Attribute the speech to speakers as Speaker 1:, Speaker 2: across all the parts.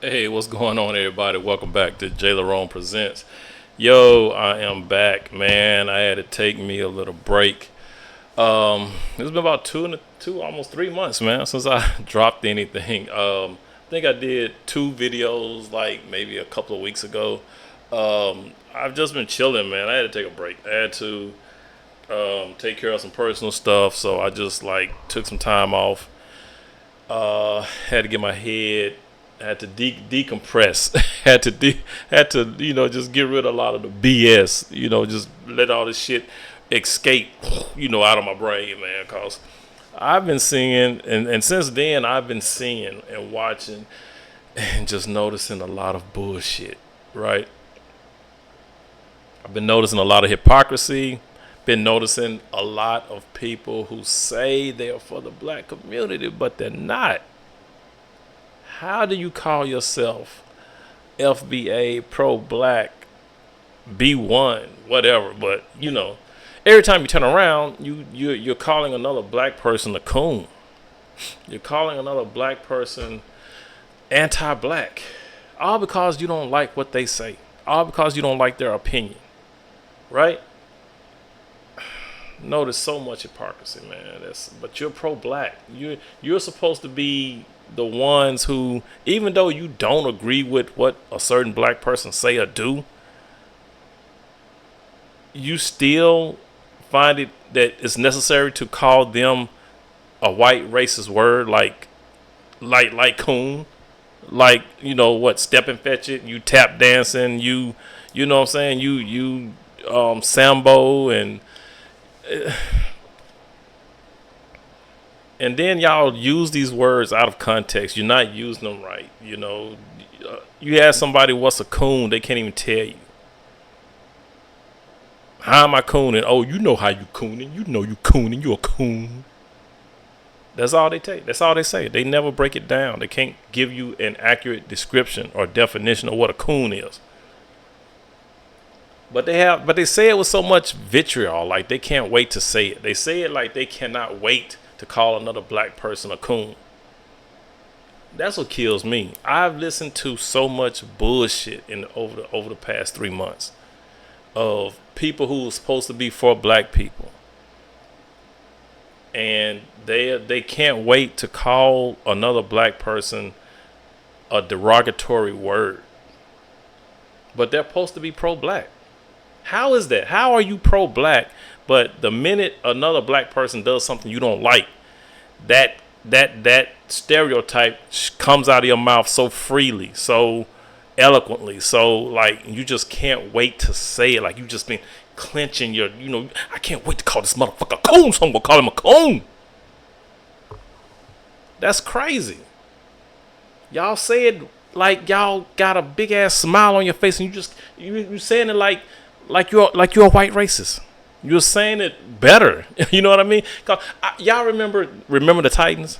Speaker 1: Hey, what's going on, everybody? Welcome back to JLerone Presents. Yo, I am back, man. I had to take me a little break. It's been about almost 3 months, man, since I dropped anything. I think I did two videos, like maybe a couple of weeks ago. I've just been chilling, man. I had to take a break. I had to take care of some personal stuff, so I just like took some time off. Had to get my head, had to decompress, had to just get rid of a lot of the BS, just let all this shit escape, out of my brain, man. Cause I've been seeing, and since then I've been seeing and watching and just noticing a lot of bullshit, right? I've been noticing a lot of hypocrisy. Been noticing a lot of people who say they are for the black community, but they're not. How do you call yourself FBA, pro black, B1, whatever? But every time you turn around, you're calling another black person a coon. You're calling another black person anti-black, all because you don't like what they say, all because you don't like their opinion, right? No, there's so much hypocrisy, man. But you're pro-black. You're supposed to be the ones who, even though you don't agree with what a certain black person say or do, you still find it that it's necessary to call them a white racist word like coon, like what, step and fetch it, you tap dancing, you know what I'm saying, you sambo and then y'all use these words out of context. You're not using them right. You ask somebody what's a coon, they can't even tell you. How am I cooning? Oh, you know how you cooning. You know you cooning. You a coon. That's all they take. That's all they say. They never break it down. They can't give you an accurate description or definition of what a coon is. But they say it with so much vitriol, like they can't wait to say it. They say it like they cannot wait to call another black person a coon. That's what kills me. I've listened to so much bullshit over the past 3 months of people who are supposed to be for black people, and they can't wait to call another black person a derogatory word, but they're supposed to be pro-black. How is that? How are you pro-black, but the minute another black person does something you don't like, that stereotype comes out of your mouth so freely, so eloquently, so like you just can't wait to say it, like you just been clenching your, I can't wait to call this motherfucker a coon, so I'm gonna call him a coon. That's crazy. Y'all say it like y'all got a big ass smile on your face, and you saying it like you're a white racist. You're saying it better. You know what I mean? Y'all remember the Titans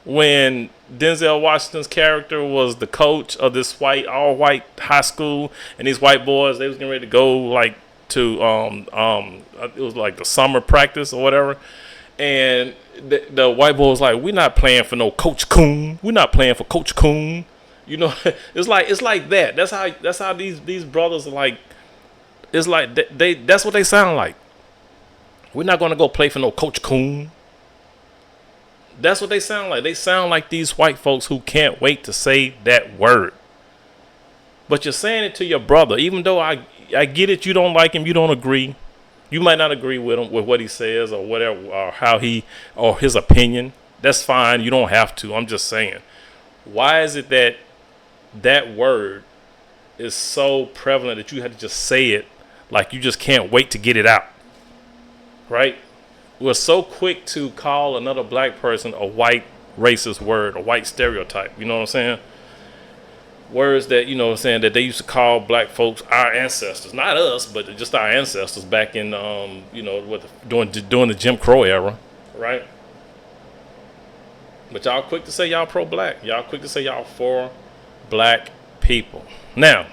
Speaker 1: when Denzel Washington's character was the coach of this all white high school, and these white boys, they was getting ready to go like to it was like the summer practice or whatever, and the white boy was like, "We're not playing for no Coach Coon. We're not playing for Coach Coon." It's like that. That's how these brothers are like. It's like that's what they sound like. We're not going to go play for no Coach Coon. That's what they sound like. They sound like these white folks who can't wait to say that word. But you're saying it to your brother, even though I get it. You don't like him. You don't agree. You might not agree with him, with what he says or whatever, or how or his opinion. That's fine. You don't have to. I'm just saying. Why is it that word is so prevalent that you have to just say it like you just can't wait to get it out? Right? We're so quick to call another black person a white racist word, a white stereotype. You know what I'm saying? Words that, that they used to call black folks our ancestors. Not us, but just our ancestors back in, during the Jim Crow era. Right? But y'all quick to say y'all pro-black. Y'all quick to say y'all for black people. Now,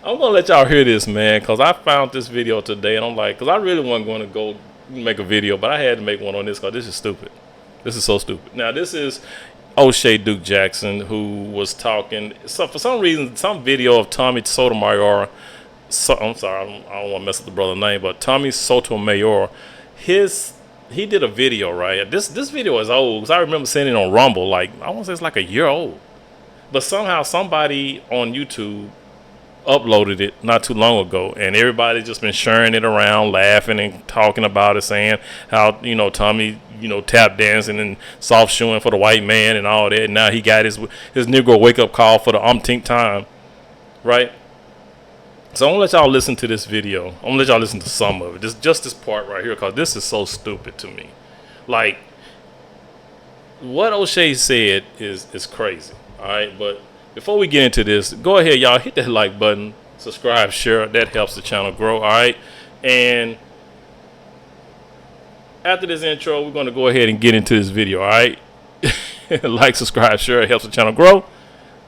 Speaker 1: I'm going to let y'all hear this, man, because I found this video today, and I'm like, because I really wasn't going to go make a video, but I had to make one on this because this is stupid. This is so stupid. Now, this is O'Shea Duke Jackson, who was talking. So for some reason, some video of Tommy Sotomayor. I'm sorry, I don't want to mess up the brother's name, but Tommy Sotomayor, his he did a video, right. This video is old because I remember seeing it on Rumble. Like I want to say it's like a year old, but somehow somebody on YouTube uploaded it not too long ago, and everybody's just been sharing it around, laughing and talking about it, saying how Tommy tap dancing and soft shoeing for the white man and all that. And now he got his Negro wake up call for the umpteenth time, right? So I'm gonna let y'all listen to this video. I'm gonna let y'all listen to some of it. Just this part right here, cause this is so stupid to me. Like what O'Shea said is crazy. All right, but before we get into this, go ahead, y'all, hit that like button, subscribe, share. That helps the channel grow. All right, and after this intro, we're gonna go ahead and get into this video. All right, like, subscribe, share. It helps the channel grow.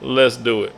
Speaker 1: Let's do it.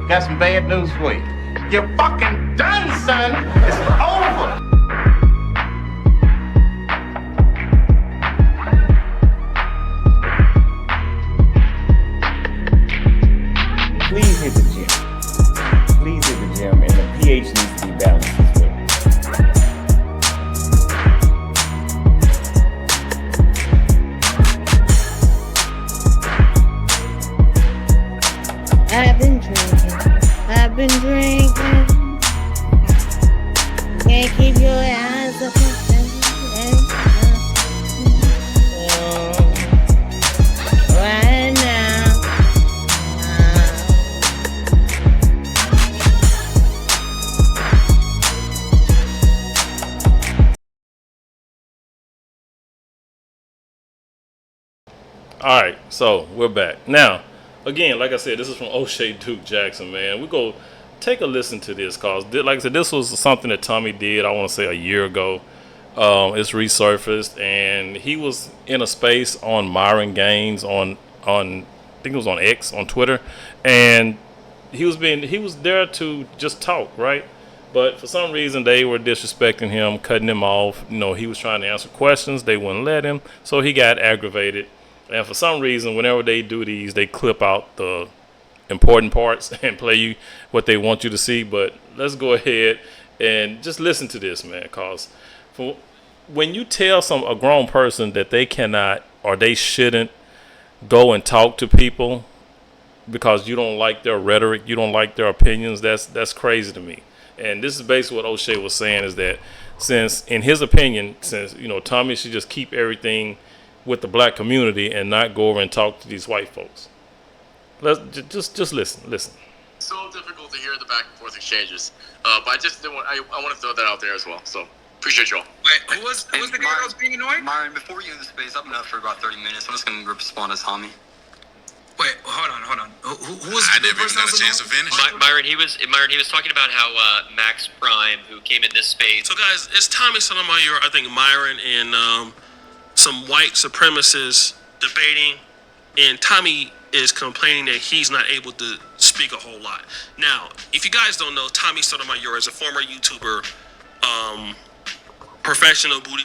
Speaker 2: Got some bad news for you. You're fucking done, son. It's over.
Speaker 3: Please hit the gym. Please hit the gym, and the pH needs to be balanced as well.
Speaker 4: I've been drinking. Can't keep your eyes up right now.
Speaker 1: All right, so we're back now. Again, like I said, this is from O'Shea Duke Jackson, man. We go take a listen to this, cause like I said, this was something that Tommy did. I want to say a year ago. It's resurfaced, and he was in a space on Myron Gaines on I think it was on X on Twitter, and he was there to just talk, right? But for some reason, they were disrespecting him, cutting him off. He was trying to answer questions. They wouldn't let him, so he got aggravated. And for some reason, whenever they do these, they clip out the important parts and play you what they want you to see. But let's go ahead and just listen to this, man. Cause when you tell a grown person that they cannot or they shouldn't go and talk to people because you don't like their rhetoric, you don't like their opinions, that's crazy to me. And this is basically what O'Shea was saying, is that since, in his opinion, Tommy should just keep everything with the black community and not go over and talk to these white folks. Let's just listen.
Speaker 5: So difficult to hear the back and forth exchanges, but I just didn't want. I want to throw that out there as well. So appreciate y'all.
Speaker 6: Wait, who was the guy that was being annoyed?
Speaker 7: Myron, before you end the space, I've been up for about 30 minutes. I'm just gonna respond to Tommy.
Speaker 6: Wait, hold on. Who was
Speaker 8: I
Speaker 6: the
Speaker 8: never even
Speaker 6: person
Speaker 8: got
Speaker 6: that
Speaker 8: a
Speaker 6: was
Speaker 8: chance to
Speaker 6: annoyed?
Speaker 8: finish.
Speaker 9: Myron, he was talking about how Max Prime, who came in this space.
Speaker 10: So guys, it's Tommy Sotomayor, I think Myron, and some white supremacists debating, and Tommy is complaining that he's not able to speak a whole lot. Now, if you guys don't know, Tommy Sotomayor is a former YouTuber, professional booty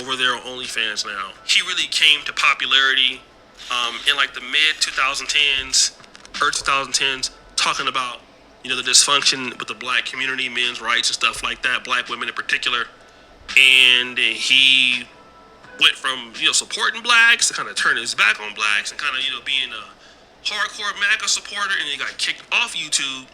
Speaker 10: over there on OnlyFans now. He really came to popularity in like the mid 2010s, early 2010s, talking about the dysfunction with the black community, men's rights and stuff like that, black women in particular. And he went from supporting blacks to kind of turning his back on blacks and kind of being a hardcore MAGA supporter, and he got kicked off YouTube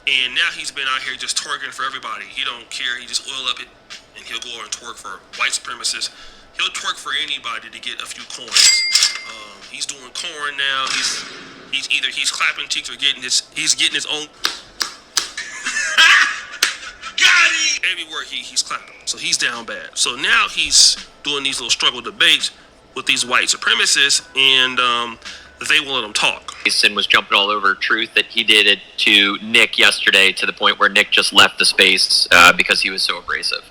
Speaker 10: And now he's been out here just twerking for everybody. He don't care. He just oil up it, and he'll go over and twerk for white supremacists. He'll twerk for anybody to get a few coins. He's doing corn now. He's either clapping cheeks or he's getting his own. Got it! Everywhere he's clapping. So he's down bad. So now he's doing these little struggle debates with these white supremacists, and they won't let him talk.
Speaker 9: Jason was jumping all over truth that he did it to Nick yesterday to the point where Nick just left the space because he was so abrasive.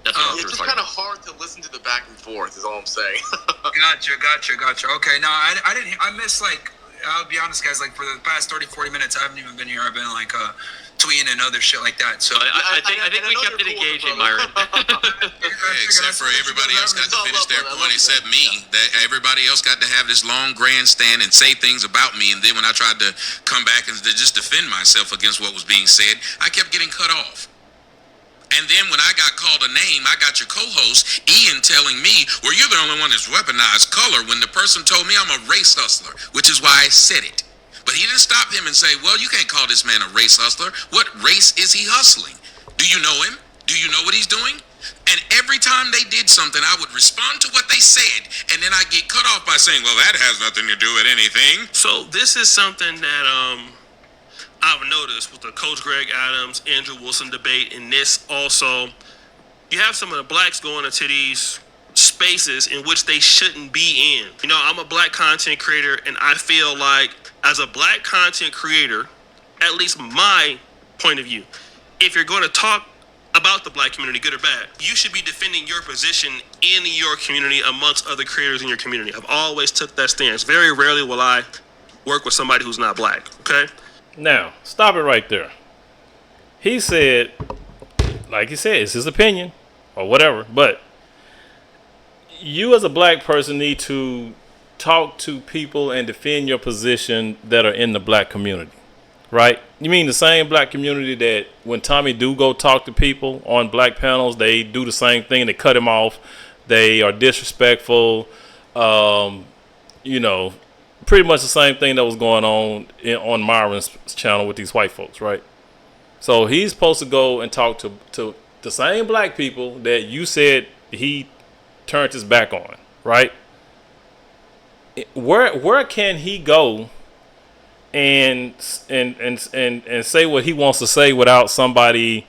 Speaker 9: That's what
Speaker 5: It's just kind of hard to listen to the back and forth, is all I'm saying.
Speaker 6: Gotcha. Okay, no, I didn't. I missed, like, I'll be honest, guys, like, for the past 30, 40 minutes, I haven't even been here. I've been, like, tweeting and other shit like that. So
Speaker 9: I think we kept it engaging, Myron.
Speaker 8: Except for everybody else got to finish their point except me. That everybody else got to have this long grandstand and say things about me, and then when I tried to come back and to just defend myself against what was being said, I kept getting cut off. And then when I got called a name, I got your co-host, Ian, telling me, well, you're the only one that's weaponized color, when the person told me I'm a race hustler, which is why I said it. But he didn't stop him and say, well, you can't call this man a race hustler. What race is he hustling? Do you know him? Do you know what he's doing? And every time they did something, I would respond to what they said, and then I get cut off by saying, well, that has nothing to do with anything.
Speaker 10: So this is something that I've noticed with the Coach Greg Adams, Andrew Wilson debate, and this also, you have some of the blacks going into these spaces in which they shouldn't be in. You know, I'm a black content creator, and I feel like as a black content creator, at least my point of view, if you're going to talk about the black community, good or bad, you should be defending your position in your community amongst other creators in your community. I've always took that stance. Very rarely will I work with somebody who's not black, okay?
Speaker 1: Now, stop it right there. He said, like he said, it's his opinion or whatever, but you as a black person need to talk to people and defend your position that are in the black community, right? You mean the same black community that when Tommy do go talk to people on black panels, they do the same thing, they cut him off, they are disrespectful, you know, pretty much the same thing that was going on Myron's channel with these white folks, right? So he's supposed to go and talk to the same black people that you said he turned his back on, right? Where can he go and say what he wants to say without somebody,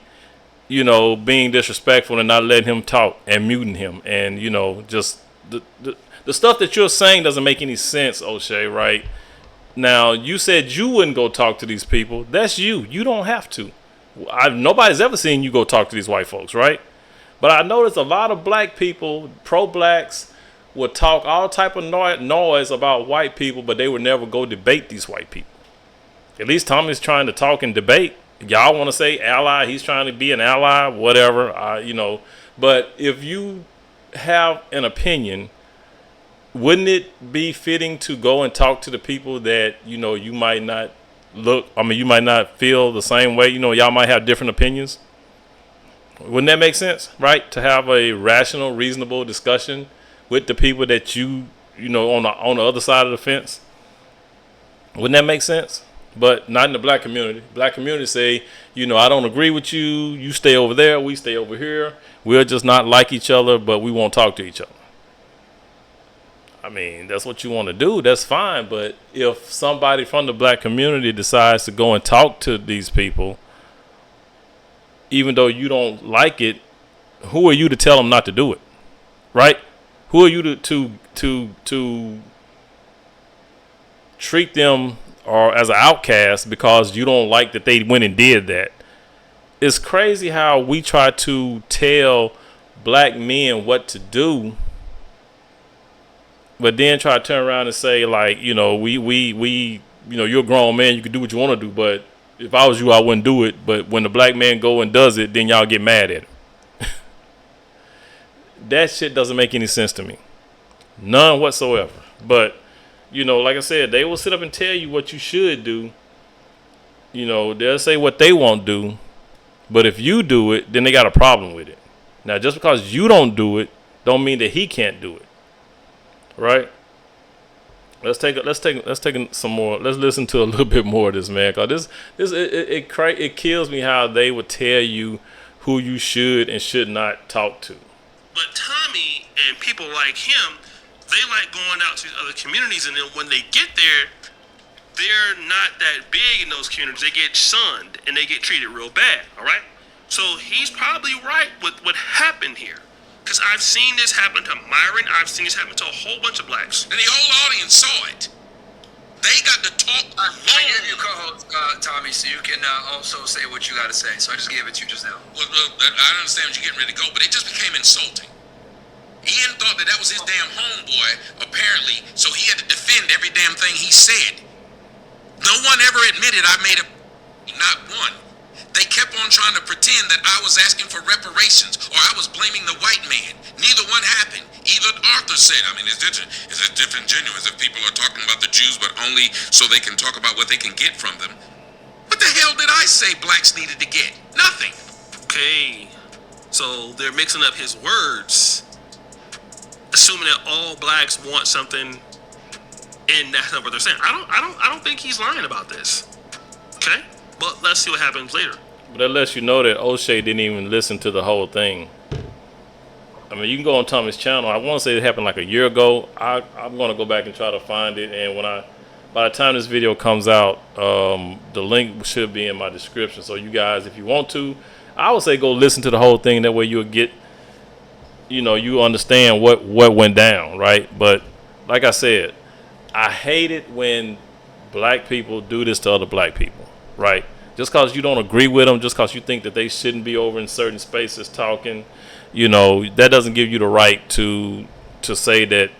Speaker 1: you know, being disrespectful and not letting him talk and muting him, and, you know, just the stuff that you're saying doesn't make any sense, O'Shea, right? Now, you said you wouldn't go talk to these people. That's you. You don't have to. Nobody's ever seen you go talk to these white folks, right? But I noticed a lot of black people, pro-blacks, would talk all type of noise about white people, but they would never go debate these white people. At least Tommy's trying to talk and debate. Y'all want to say ally, he's trying to be an ally, whatever, you know. But if you have an opinion, wouldn't it be fitting to go and talk to the people that, you know, you might not you might not feel the same way, you know, y'all might have different opinions? Wouldn't that make sense, right? To have a rational, reasonable discussion with the people that you know, on the other side of the fence. Wouldn't that make sense? But not in the black community. Black community say, you know, I don't agree with you. You stay over there. We stay over here. We'll just not like each other, but we won't talk to each other. I mean, that's what you want to do. That's fine. But if somebody from the black community decides to go and talk to these people, even though you don't like it, who are you to tell them not to do it? Right? Who are you to treat them or as an outcast because you don't like that they went and did that? It's crazy how we try to tell black men what to do, but then try to turn around and say, like, you know, we you know, you're a grown man, you can do what you want to do, but if I was you, I wouldn't do it. But when the black man go and does it, then y'all get mad at him. That shit doesn't make any sense to me. None whatsoever. But, you know, like I said, they will sit up and tell you what you should do. You know, they'll say what they won't do. But if you do it, then they got a problem with it. Now, just because you don't do it, don't mean that he can't do it. Right? Let's take some more. Let's listen to a little bit more of this, man. Cause it kills me how they would tell you who you should and should not talk to.
Speaker 10: But Tommy and people like him, they like going out to other communities, and then when they get there, they're not that big in those communities. They get shunned and they get treated real bad. All right. So he's probably right with what happened here. Because I've seen this happen to Myron. I've seen this happen to a whole bunch of blacks.
Speaker 8: And the whole audience saw it. They got to talk
Speaker 6: I gave you co-host, Tommy, so you can also say what you got to say. So I just gave it to you just now.
Speaker 8: Well, I understand you're getting ready to go, but it just became insulting. Ian thought that was his damn homeboy, apparently, so he had to defend every damn thing he said. No one ever admitted I made not one. They kept on trying to pretend that I was asking for reparations or I was blaming the white man. Neither one happened. Even Arthur said, I mean, it's disingenuous if people are talking about the Jews, but only so they can talk about what they can get from them. What the hell did I say blacks needed to get? Nothing.
Speaker 10: Okay, so they're mixing up his words, assuming that all blacks want something, and that's not what they're saying. I don't think he's lying about this. Okay, but let's see what happens later.
Speaker 1: But that lets you know that O'Shea didn't even listen to the whole thing. I mean, you can go on Tommy's channel. I want to say it happened like a year ago. I'm going to go back and try to find it. And by the time this video comes out, the link should be in my description. So you guys, if you want to, I would say go listen to the whole thing. That way you'll get, you understand what went down, right? But like I said, I hate it when black people do this to other black people, right? Just because you don't agree with them, just because you think that they shouldn't be over in certain spaces talking, that doesn't give you the right to say that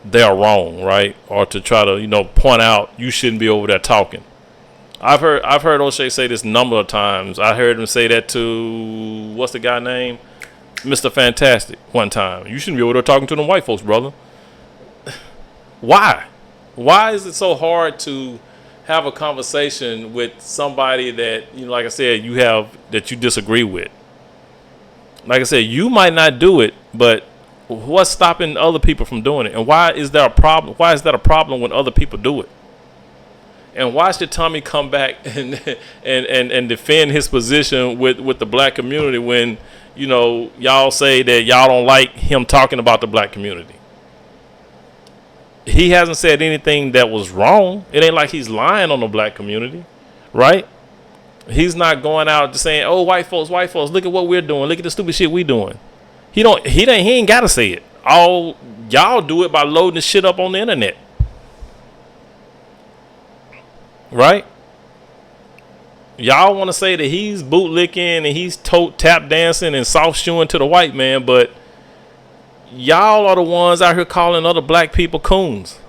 Speaker 1: they're wrong, right? Or to try to, point out you shouldn't be over there talking. I've heard O'Shea say this a number of times. I heard him say that to, what's the guy name? Mr. Fantastic one time. You shouldn't be over there talking to them white folks, brother. Why? Why is it so hard to have a conversation with somebody that, like I said, that you disagree with? Like I said, you might not do it, but what's stopping other people from doing it? And why is there a problem? Why is that a problem when other people do it? And why should Tommy come back and defend his position with the black community when, y'all say that y'all don't like him talking about the black community? He hasn't said anything that was wrong. It ain't like he's lying on the black community, right? He's not going out just saying, "Oh, white folks, look at what we're doing. Look at the stupid shit we doing." He ain't got to say it. All y'all do it by loading the shit up on the internet, right? Y'all want to say that he's bootlicking and he's tap dancing and soft shoeing to the white man, but y'all are the ones out here calling other black people coons.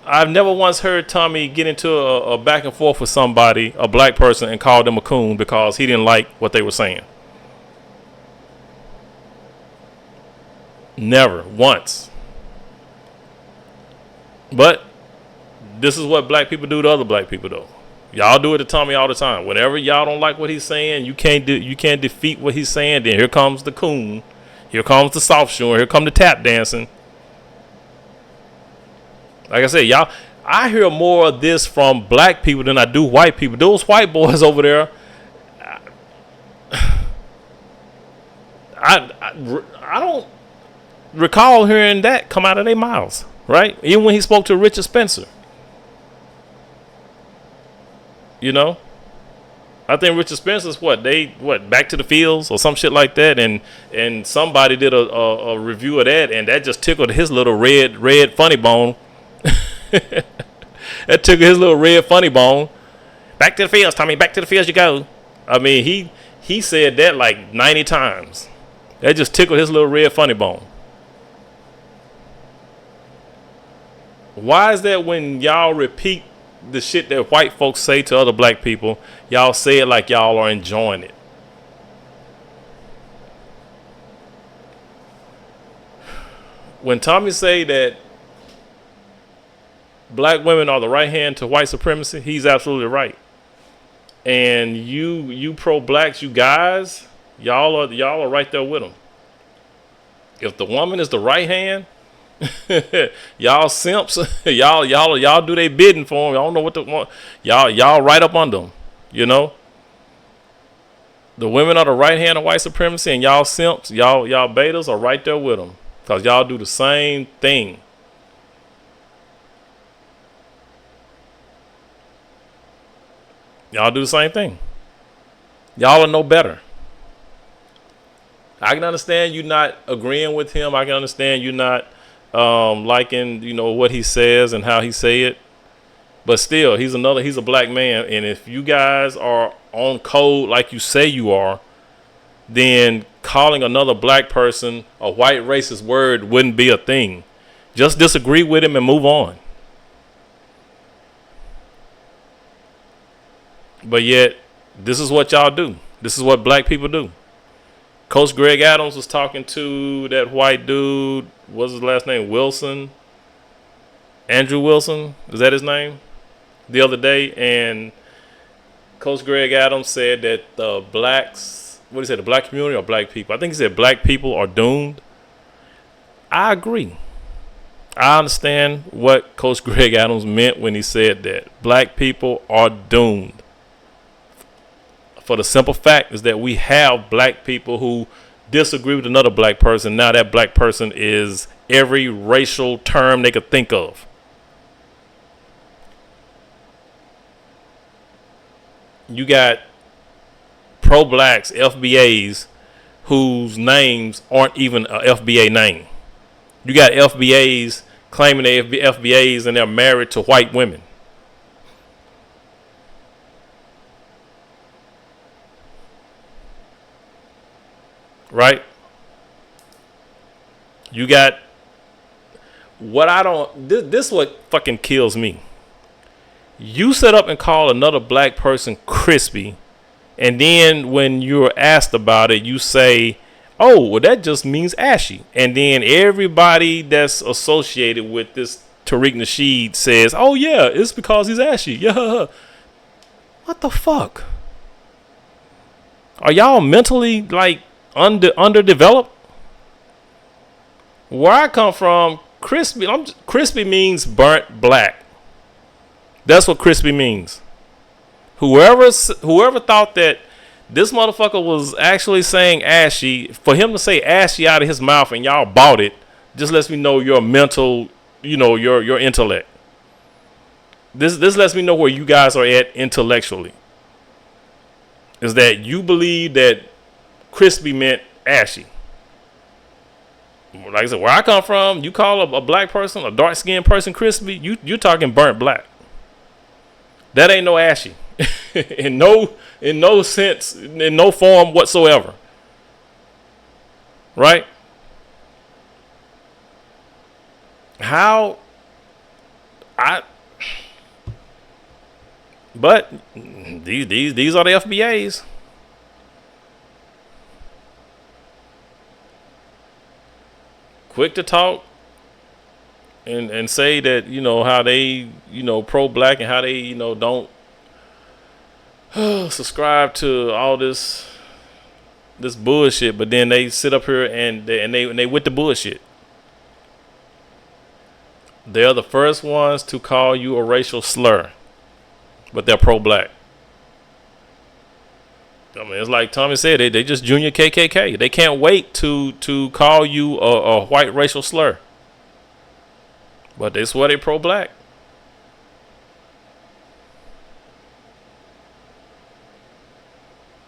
Speaker 1: I've never once heard Tommy get into a back and forth with somebody, a black person, and call them a coon because he didn't like what they were saying. Never once. But this is what black people do to other black people, though. Y'all do it to Tommy all the time. Whenever y'all don't like what he's saying, you can't defeat what he's saying. Then here comes the coon. Here comes the soft shoeing. Here come the tap dancing. Like I said, y'all, I hear more of this from black people than I do white people. Those white boys over there, I don't recall hearing that come out of their mouths, right? Even when he spoke to Richard Spencer. I think Richard Spencer's Back to the Fields or some shit like that, and somebody did a review of that, and that just tickled his little red funny bone. That tickled his little red funny bone. Back to the fields, Tommy. Back to the fields you go. I mean, he said that like 90 times. That just tickled his little red funny bone. Why is that when y'all repeat the shit that white folks say to other black people, y'all say it like y'all are enjoying it? When Tommy say that black women are the right hand to white supremacy, he's absolutely right. And you pro-blacks, you guys, y'all are right there with him. If the woman is the right hand, Y'all simps. y'all do their bidding for them. Y'all don't know what to want. Y'all right up under them. You know. The women are the right hand of white supremacy, and y'all simps, y'all betas are right there with them, cause y'all do the same thing. Y'all do the same thing. Y'all are no better. I can understand you not agreeing with him. I can understand you not liking, what he says and how he say it. But still, he's a black man, and if you guys are on code like you say you are, then calling another black person a white racist word wouldn't be a thing. Just disagree with him and move on. But yet, this is what y'all do. This is what black people do. Coach Greg Adams was talking to that white dude. What's his last name? Wilson. Andrew Wilson. Is that his name? The other day, and Coach Greg Adams said that the blacks, what did he say, the black community or black people? I think he said black people are doomed. I agree. I understand what Coach Greg Adams meant when he said that. Black people are doomed. For the simple fact is that we have black people who disagree with another black person. Now that black person is every racial term they could think of. You got pro-blacks, FBAs, whose names aren't even a FBA name. You got FBAs claiming they're FBAs and they're married to white women. Right? You got this is what fucking kills me. You set up and call another black person crispy, and then when you're asked about it, you say, oh, well, that just means ashy. And then everybody that's associated with this Tariq Nasheed says, oh, yeah, it's because he's ashy. Yeah. What the fuck? Are y'all mentally, underdeveloped? Where I come from, crispy means burnt black. That's what crispy means. Whoever thought that this motherfucker was actually saying ashy, for him to say ashy out of his mouth and y'all bought it, just lets me know your mental, your intellect. This lets me know where you guys are at intellectually. Is that you believe that crispy meant ashy. Like I said, where I come from, you call a black person, a dark-skinned person crispy, you're talking burnt black. That ain't no ashy. in no sense, in no form whatsoever. Right? But these are the FBAs. Quick to talk and say that, how they, pro-black and how they, don't subscribe to all this bullshit, but then they sit up here and they with the bullshit. They're the first ones to call you a racial slur, but they're pro-black. I mean, it's like Tommy said, they just junior KKK. They can't wait to call you a white racial slur. But they swear they pro-black.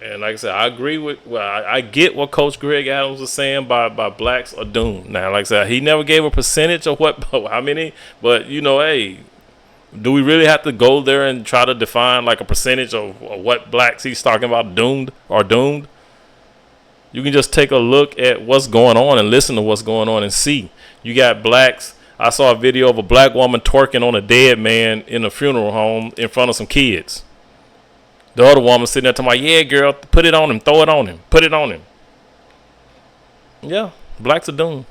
Speaker 1: And like I said, I agree with, I get what Coach Greg Adams was saying by blacks are doomed. Now, like I said, he never gave a percentage of how many, but hey, do we really have to go there and try to define like a percentage of what blacks he's talking about doomed? You can just take a look at what's going on and listen to what's going on and see. You got blacks. I saw a video of a black woman twerking on a dead man in a funeral home in front of some kids. The other woman sitting there talking about, yeah, girl, put it on him, throw it on him, put it on him. Yeah, blacks are doomed.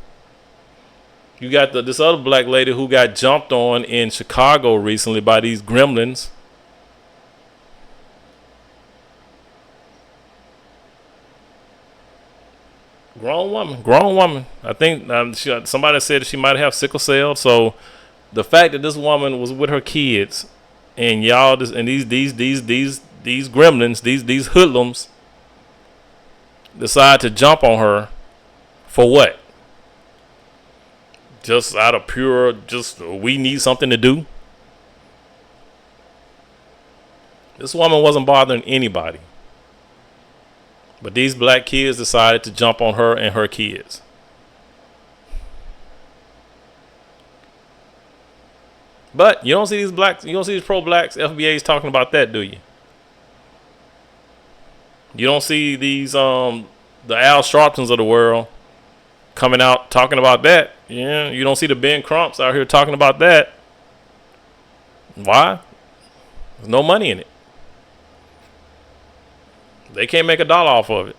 Speaker 1: You got this other black lady who got jumped on in Chicago recently by these gremlins. Grown woman. I think somebody said she might have sickle cell. So the fact that this woman was with her kids, and y'all just and these gremlins, these hoodlums, decide to jump on her for what? Just out of pure, we need something to do. This woman wasn't bothering anybody. But these black kids decided to jump on her and her kids. But you don't see these pro-blacks FBAs talking about that, do you? You don't see these the Al Sharptons of the world coming out talking about that. Yeah, you don't see the Ben Crumps out here talking about that. Why? There's no money in it. They can't make $1 off of it.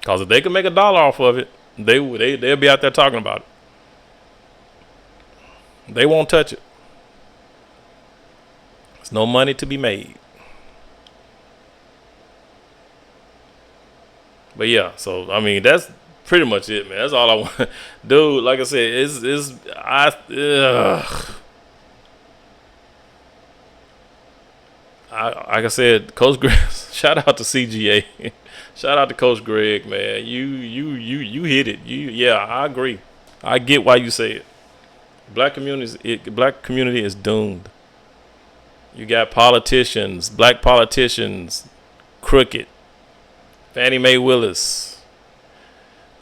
Speaker 1: Because if they could make $1 off of it, they'll be out there talking about it. They won't touch it. There's no money to be made. But yeah, so I mean that's pretty much it, man. That's all I want. Dude, like I said, like I said, Coach Greg, shout out to CGA. Shout out to Coach Greg, man. You hit it. Yeah, I agree. I get why you say it. Black community is doomed. You got politicians, black politicians, crooked. Fannie Mae Willis.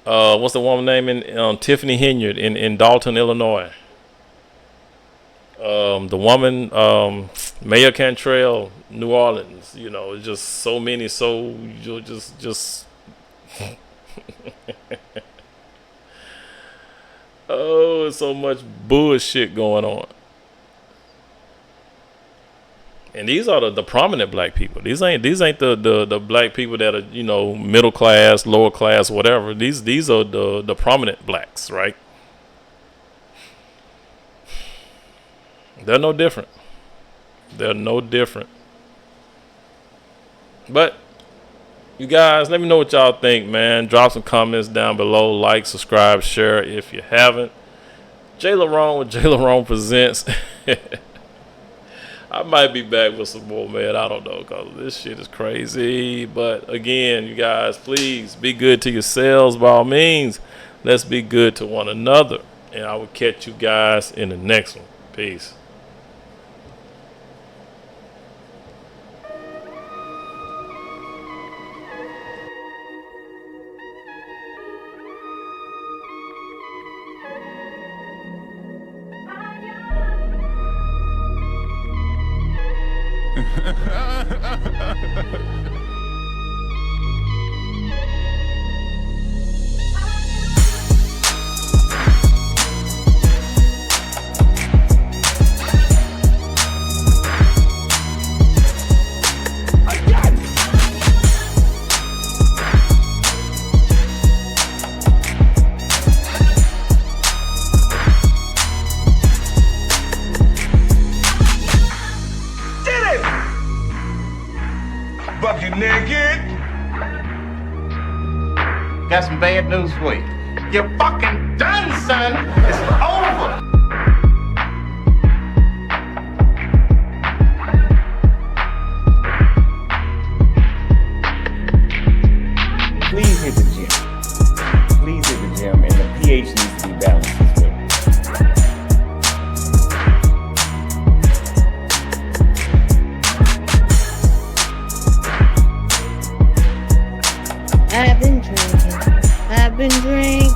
Speaker 1: What's the woman name in Tiffany Henyard in Dalton, Illinois? The woman, Mayor Cantrell, New Orleans. You know, it's just so many. So you'll just. Oh, it's so much bullshit going on. And these are the prominent black people. These ain't the black people that are middle class, lower class, whatever. These are the prominent blacks, right? They're no different. They're no different. But you guys, let me know what y'all think, man. Drop some comments down below. Like, subscribe, share if you haven't. JLerone with JLerone Presents. I might be back with some more, man. I don't know, because this shit is crazy. But again, you guys, please be good to yourselves by all means. Let's be good to one another. And I will catch you guys in the next one. Peace.
Speaker 2: Buck you naked. Got some bad news for you. You're fucking done, son. It's over.
Speaker 3: Please hit the gym. Please hit the gym, and the pH needs to be balanced as well.
Speaker 4: I've been drinking.